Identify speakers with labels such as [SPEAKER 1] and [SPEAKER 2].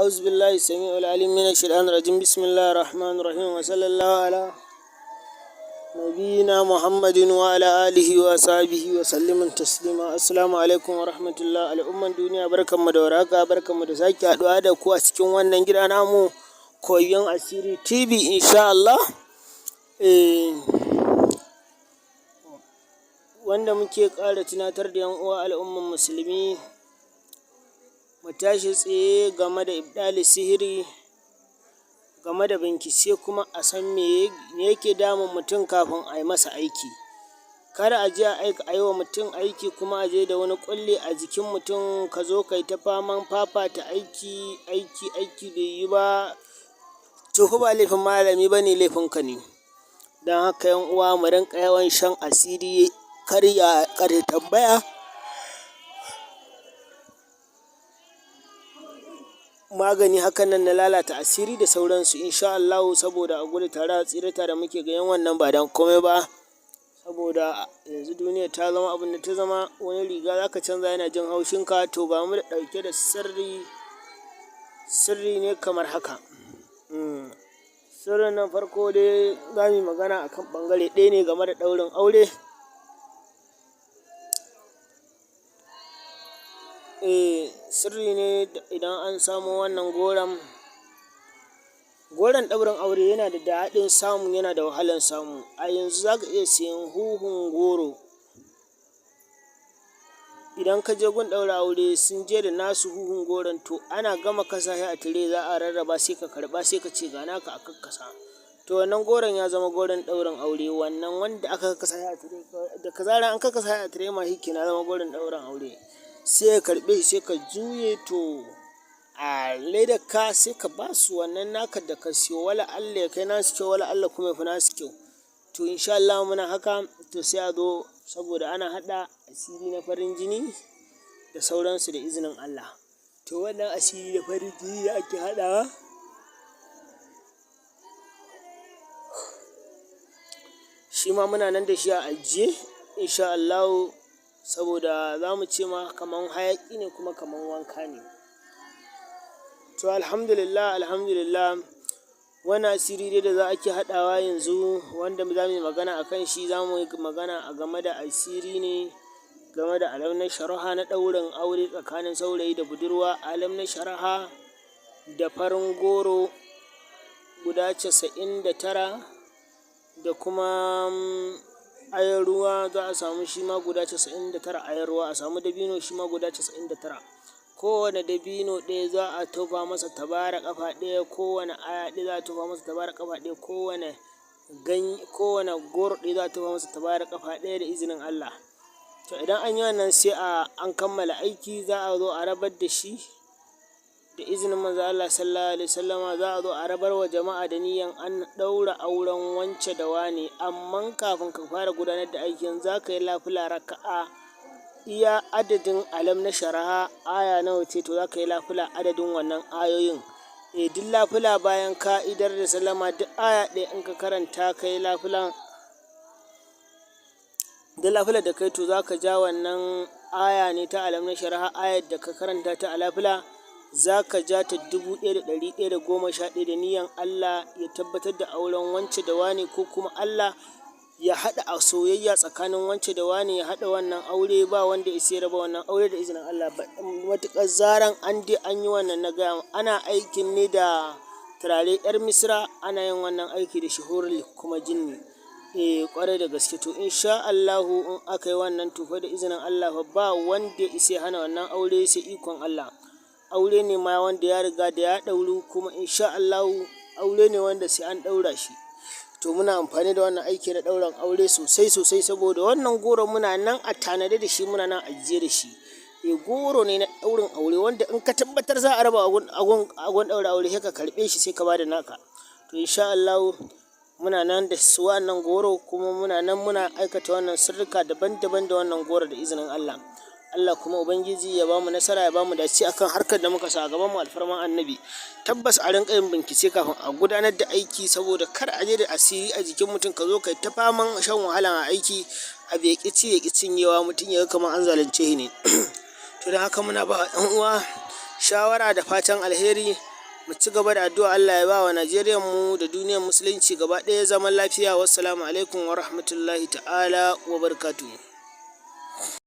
[SPEAKER 1] أعوذ بالله السميع العليم من الشيطان الرجيم بسم الله الرحمن الرحيم وصلى الله على نبينا محمد وعلى آله وصحبه وسلم تسليما. السلام alaikum wa rahmatullah. Al'umman duniya barkanmu da warhaka, barkanmu da sake haɗuwa da ku a cikin wannan gida namu koyon asiri TV insha Allah. Wanda muke ƙara tunatar da yan uwa al'umman musulmi mu tashi tsaye game da ibdali sihiri, game da bincike kuma a san me yake damun mutum kafin a yi masa aiki. Kada a je a yi wa mutum aiki kuma a je da wani ƙulli a jikin mutum ka zo kai ta faman fafata aiki bai yi ba, to ba laifin malami ba ne, laifinka ne. Don haka yan uwa mu rinƙa yawan shan asiri kar ya tambaya. Magani hakan nan na lalata asiri da sauransu insha Allah, saboda a gudu tare a tsira tare muke ga yan wannan ba dan komai ba, saboda yanzu duniya ta zama abin da ta zama. Wani riga zaka canza yana jin haushin ka, to ba mu da ɗauke da sirri ne kamar haka. Sirrin nan farko dai za mu yi magana akan ɓangare ɗaya ne game da ɗaurin aure. Sirri ne idan an samu wannan goron ɗaurin aure yana da daɗin samu, yana da wahalar samu. A yanzu za ka iya siyan huhun goro, idan ka je gun ɗaura aure sun je da nasu huhun goron, to ana gama kasa shi a tire za a rarraba, sai ka karɓa sai ka ce ga naka a kakkasa. To wannan goron ya zama goron ɗaurin aure, wannan wanda aka kakkasa shi a tire, da zarar an kakkasa shi a tire ma shi na zama goron ɗaurin aure. Sai ka karɓe shi sai ka juye to a ledar ka sai ka ba su wannan naka da ka siyo, wala Allah ya kai nasu kyau, wala Allah kuma ya fi nasu kyau. To insha Allah muna haka, to sai a zo saboda ana haɗa asiri na farin jini da sauransu da izinin Allah. To wannan asiri na farin jini da ake haɗawa, shi ma muna nan da shi a ajiye insha Allah, saboda za mu ce ma kaman hayaƙi ne kuma kaman wanka ne. To alhamdulillah wannan asiri dai da za ake haɗawa yanzu, wanda za mu yi magana a kan shi, za mu yi magana a game da asiri ne game da alam na sharaha na ɗaurin aure tsakanin saurayi da budurwa. Alam na sharaha da farin goro guda 99 da kuma ayar ruwa za a samu shi ma guda 99 ayar ruwa, a samu dabino shi ma guda 99. Kowane dabino ɗaya za a tofa masa tabara ƙafa ɗaya, kowane aya ɗaya za a tofa masa tabara ƙafa ɗaya, kowane goro ɗaya za a tofa masa tabara ƙafa ɗaya da izinin Allah. To idan an yi wannan sai an kammala aiki, za a zo a rabar da shi da izinin manzo Allah sallallahu alaihi wasallama. Za a zo a rabar wa jama'a da niyan an ɗaura auren wance da wane, amma kafin ka fara gudanar da aikin za ka yi lafila raka'a iya adadin alam na sharaha aya nawa ce, to za ka yi lafila adadin wannan ayoyin. Duk lafila bayan ka idar da sallama, duk aya ɗaya in ka karanta ka yi lafila, da lafila da kai to za ka ja wannan aya ne ta alam na sharaha, ayar da ka karanta ta a lafila za ka ja ta 1111 da niyan Allah ya tabbatar da auren wance da wane, ko kuma Allah ya haɗa a soyayya tsakanin wance da wane, ya haɗa wannan aure, ba wanda ya raba wannan aure da izinin Allah. Matuƙar zaran an yi wannan, na gaya ana aikin ne da turare yar misra, ana yin wannan aiki da shihurli kuma jinni. Ƙwarai da gaske. To insha Allahu in aka yi wannan tufa da izinin Allah, ba wanda ya hana wannan aure sai ikon Allah. Aure ne ma wanda ya riga da ya ɗauru, kuma insha Allahu aure ne wanda sai an ɗaura shi. To muna amfani da wannan aiki na ɗaurin aure sosai, saboda wannan goro muna nan a tanade da shi, muna nan ajiye da shi. Goro ne na ɗaurin aure wanda in ka tabbatar za a raba agun ɗaura aure, sai ka karɓe shi sai ka bada naka. To insha Allah muna nan da su wannan goro, kuma muna nan muna aikata wannan sirrika daban-daban da wannan goro da izinin Allah. Allah kuma Ubangiji ya bamu nasara, ya bamu dace akan harkar da muka sa gaban mu alfarman annabi. Tabbas a rinƙa yin bincike kafin a gudanar da aiki, saboda kar a je da asiri a jikin mutum ka zo kai ta faman shan wahala a aiki, abu ya ƙi ci ya ƙi cinyewa, mutum ya ga kamar an zalunce shi ne. To don haka muna ba ɗan uwa shawara da fatan alheri. Mu ci gaba da addu'a Allah ya ba wa Najeriya mu da duniyar musulunci gaba ɗaya zaman lafiya. Wassalamu alaikum wa rahmatullahi ta'ala wa barakatuhu.